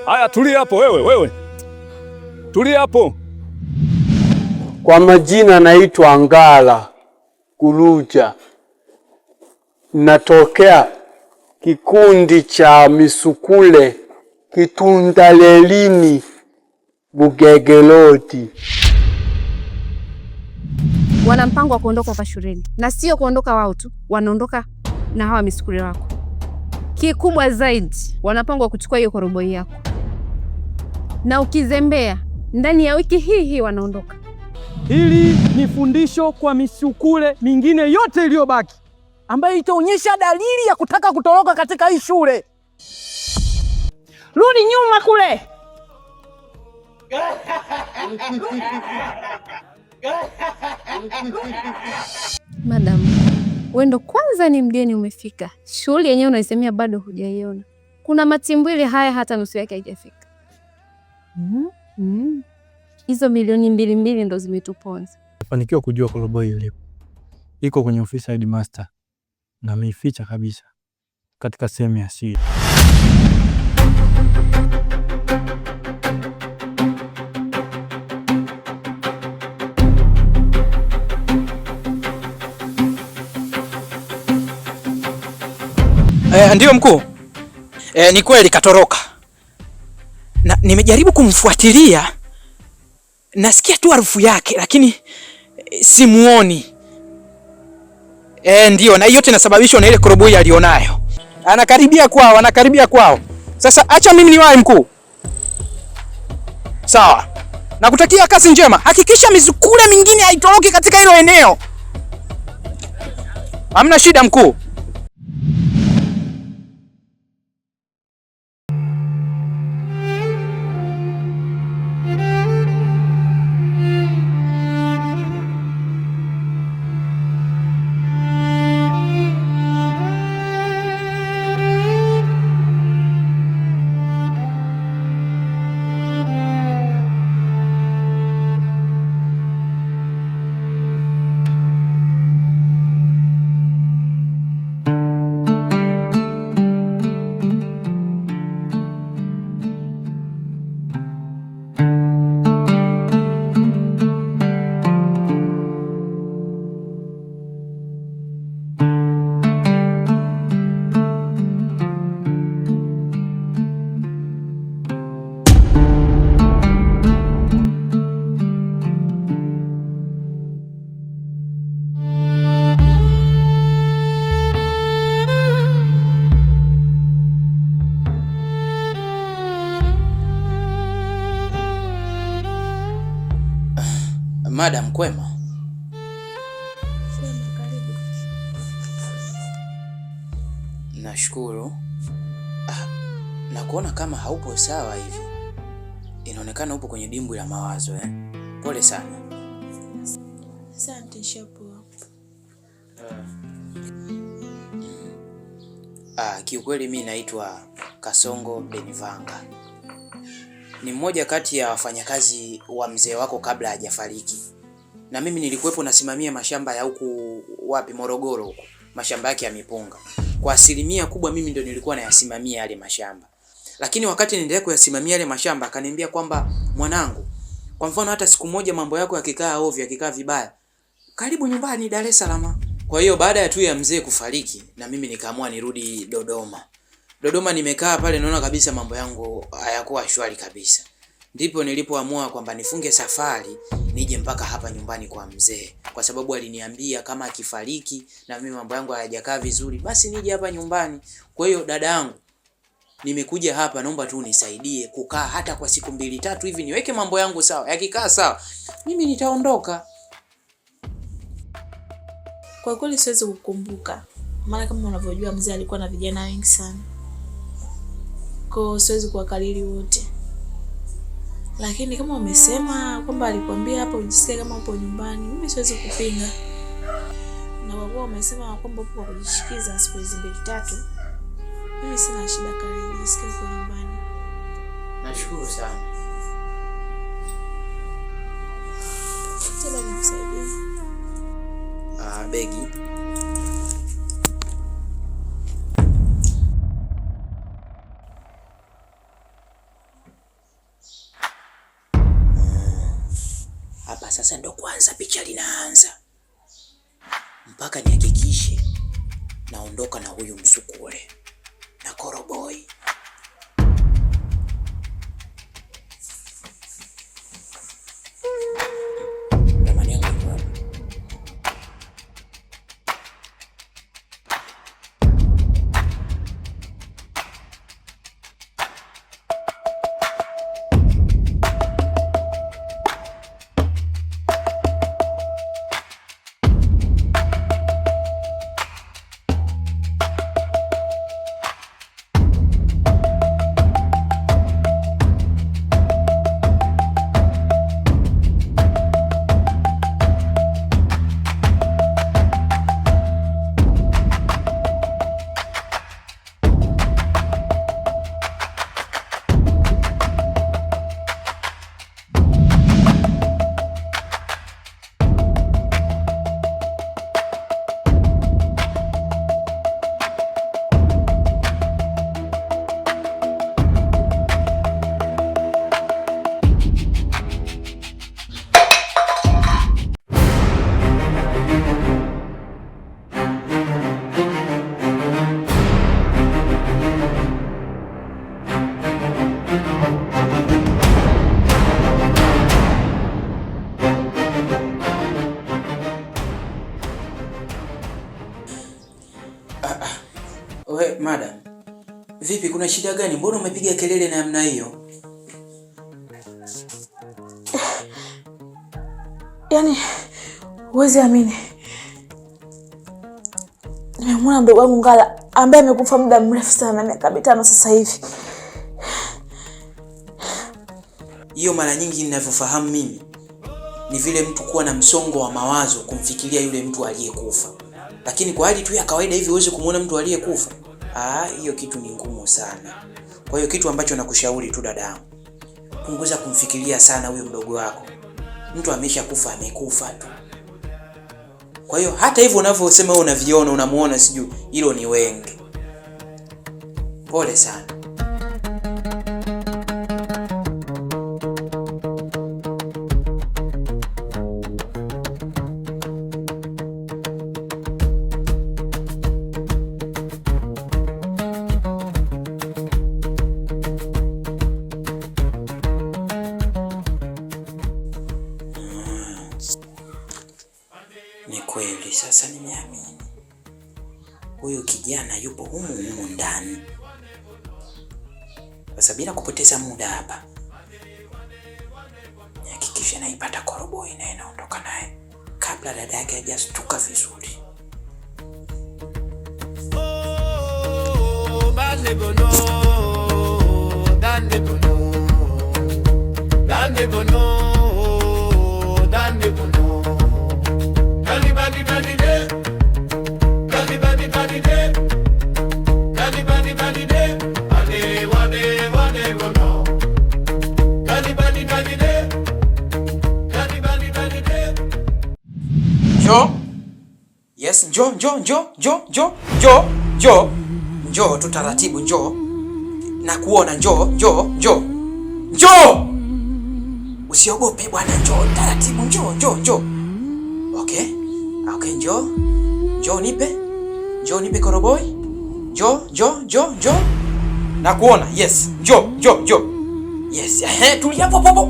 Haya, tulia hapo wewe. Tulia hapo. Kwa majina naitwa Ngala Kuluja. Natokea kikundi cha Misukule Kitundalelini Bugegeloti. Wana mpango wa kuondoka hapa shuleni, na sio kuondoka wao tu, wanaondoka na hawa Misukule wako. Kikubwa zaidi, wana mpango wa kuchukua hiyo koroboi yako, na ukizembea ndani ya wiki hii wanaondoka. Hili ni fundisho kwa Misukule mingine yote iliyobaki, ambayo itaonyesha dalili ya kutaka kutoroka katika hii shule. Rudi nyuma kule. Madam, wewe ndo kwanza ni mgeni umefika. Shughuli yenyewe unaisemea bado hujaiona. Kuna matimbwili haya hata nusu yake haijafika. Hizo milioni 2 ndo zimetuponza. Fanikiwa kujua koroboi ilipo. Iko kwenye ofisi ya headmaster na ameificha kabisa katika sehemu ya siri. Ndio mkuu. Ni kweli katoroka. Na nimejaribu kumfuatilia. Nasikia tu harufu yake lakini simuoni. Ndio, na yote inasababishwa na ile koroboi alionayo. Anakaribia kwao. Sasa acha mimi niwahi mkuu. Sawa. Nakutakia kazi njema. Hakikisha Misukule mingine haitoroki katika hilo eneo. Hamna shida mkuu. Madam, kwema? Karibu. Nashukuru. Na kuona kama haupo sawa hivi. Inaonekana upo kwenye dimbwi la mawazo Pole sana. Asante shapoa. Kiukweli mimi naitwa Kasongo Benivanga. Ni mmoja kati ya wafanyakazi wa mzee wako kabla hajafariki. Na mimi nilikuwepo nasimamia mashamba ya huku Morogoro huko. Mashamba yake ya mipunga. Kwa asilimia kubwa mimi ndio nilikuwa nayasimamia yale mashamba. Lakini wakati niendelea kuyasimamia yale mashamba akaniambia kwamba mwanangu, kwa mfano hata siku moja mambo yako yakikaa ovyo, yakikaa vibaya, karibu nyumbani Dar es Salaam. Kwa hiyo baada ya tu ya mzee kufariki na mimi nikaamua nirudi Dodoma. Dodoma nimekaa pale naona kabisa mambo yangu hayakuwa shwari kabisa. Ndipo nilipoamua kwamba nifunge safari nije mpaka hapa nyumbani kwa mzee, kwa sababu aliniambia kama akifariki na mimi mambo yangu hayajakaa vizuri basi nije hapa nyumbani. Kwa hiyo dada yangu, nimekuja hapa, naomba tu unisaidie kukaa hata kwa siku 2-3 hivi niweke mambo yangu sawa. Yakikaa sawa mimi nitaondoka. Kwa kweli siwezi kukumbuka, maana kama unavyojua mzee alikuwa na vijana wengi sana. Kwa siwezi kuwakalili wote. Lakini kama umesema kwamba alikwambia hapa ujisikie kama upo nyumbani, mimi siwezi kupinga. Na kwa kuwa umesema kwamba upo kwa kujishikiza siku 2-3, mimi sina shida, karibu jisikie upo nyumbani. Nashukuru sana. Tena nikusaidia. Begi. hapa sasa ndo kwanza picha linaanza. Mpaka nihakikishe naondoka na huyu msukule na koroboi. We, madam. Vipi, kuna shida gani? Mbona umepiga kelele na namna hiyo? Yaani, huwezi amini. Nimemwona mdogo wangu Ngala ambaye amekufa muda mrefu sana, miaka 5 sasa hivi. Hiyo mara nyingi ninavyofahamu mimi ni vile mtu kuwa na msongo wa mawazo kumfikiria yule mtu aliyekufa. Lakini kwa hali tu ya kawaida hivi uweze kumuona mtu aliyekufa? Hiyo kitu ni ngumu sana. Kwa hiyo kitu ambacho nakushauri tu dadangu, punguza kumfikiria sana huyo mdogo wako. Mtu ameshakufa, amekufa tu. Kwa hiyo hata hivyo unavyosema wewe unaviona, unamuona sijui, hilo ni wengi. Pole sana. Ni kweli, sasa nimeamini. Huyo kijana yupo humu ndani. Sasa bila kupoteza muda hapa, nihakikishe naipata koroboi na inaondoka naye kabla dada yake hajastuka vizuri. Yes, njoo tu taratibu, njoo. Na kuona, njoo. Usiogope bwana, njoo taratibu, njoo. Okay, njoo nipe koroboi. Njoo. Na kuona, yes, njoo. Yes, tulia hapo.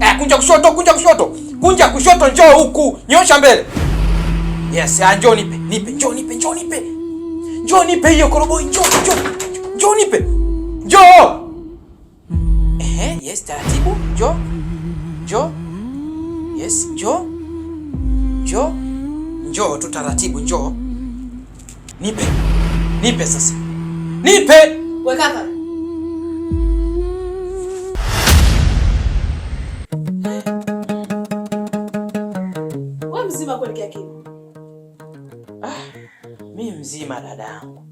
Kunja kushoto, njoo huku, nyosha mbele. Yes, njoo nipe. Njoo nipe hiyo koroboi, njoo nipe. Njoo. Yes, taratibu, njoo. Yes, njoo tu taratibu, njoo. Nipe sasa. Nipe. Weka hapa. Wewe mzima kweli kiakili? Mimi mzima dadangu.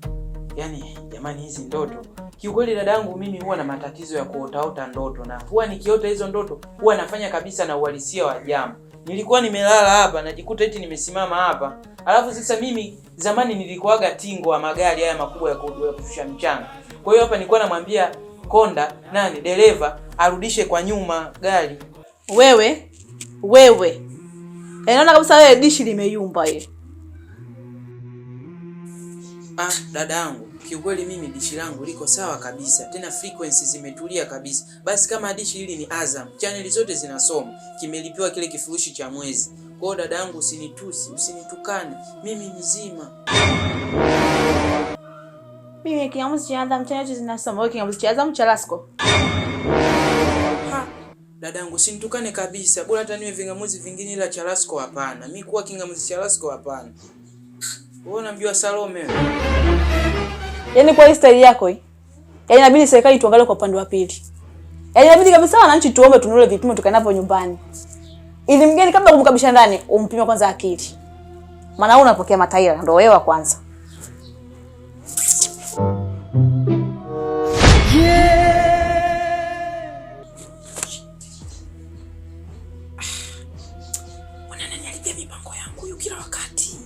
Yaani jamani, hizi ndoto. Kiukweli dadangu, mimi huwa na matatizo ya kuotaota ndoto, na huwa nikiota hizo ndoto huwa nafanya kabisa na uhalisia wa jambo. Nilikuwa nimelala hapa najikuta eti nimesimama hapa. Alafu sasa mimi zamani nilikuwaga tingo wa magari haya makubwa ya kushusha mchanga. Kwa hiyo hapa nilikuwa namwambia konda dereva arudishe kwa nyuma gari. Wewe Naona kabisa wewe dishi limeyumba ile. Dada yangu, kiukweli mimi dishi langu liko sawa kabisa. Tena frequency zimetulia kabisa. Basi kama dishi hili ni Azam, channel zote zinasoma. Kimelipiwa kile kifurushi cha mwezi. Kwa hiyo dada yangu usinitusi, usinitukane. Mimi mzima. Mimi kingamuzi cha Azam channel zote zinasoma. Wewe kingamuzi cha Azam cha Lasco. Dadangu usinitukane kabisa. Bora hata niwe vingamuzi vingine ila cha Lasco hapana. Mimi kuwa kingamuzi cha Lasco hapana. Wewe unamjua Salome? Yaani kwa style yako hii. Yaani inabidi serikali tuangalie kwa upande wa pili. Yaani inabidi kabisa wananchi tuombe tunule vipimo tukanapo nyumbani. Ili mgeni kabla kumkabisha ndani umpime kwanza akili. Maana wewe unapokea mataira ndio wewe wa kwanza. Mipango yangu hiyo kila wakati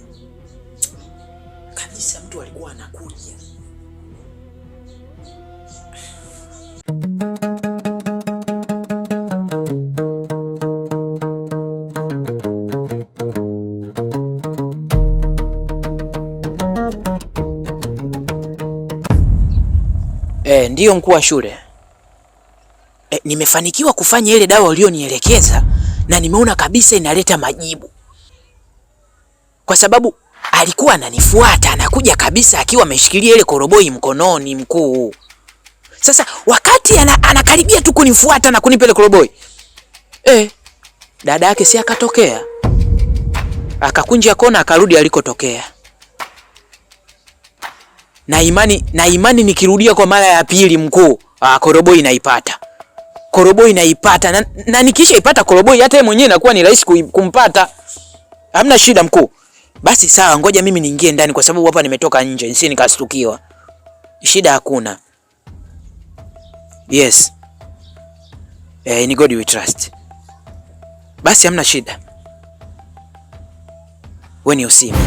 kabisa, mtu alikuwa anakuja. Ndiyo mkuu wa shule. Nimefanikiwa kufanya ile dawa ulionielekeza na nimeona kabisa inaleta majibu. Kwa sababu alikuwa ananifuata, anakuja kabisa akiwa ameshikilia ile koroboi mkononi mkuu. Sasa wakati anakaribia tu kunifuata na kunipa ile koroboi, dada yake si akatokea. Akakunja kona akarudi alikotokea. Na imani nikirudia kwa mara ya pili mkuu, koroboi naipata. Koroboi naipata na nikisha ipata koroboi hata yeye mwenyewe inakuwa ni rahisi kumpata. Hamna shida mkuu. Basi sawa, ngoja mimi niingie ndani kwa sababu hapa nimetoka nje, nisi nikastukiwa. Shida hakuna. Yes. Ni God we trust. Basi hamna shida. Wewe ni usimi.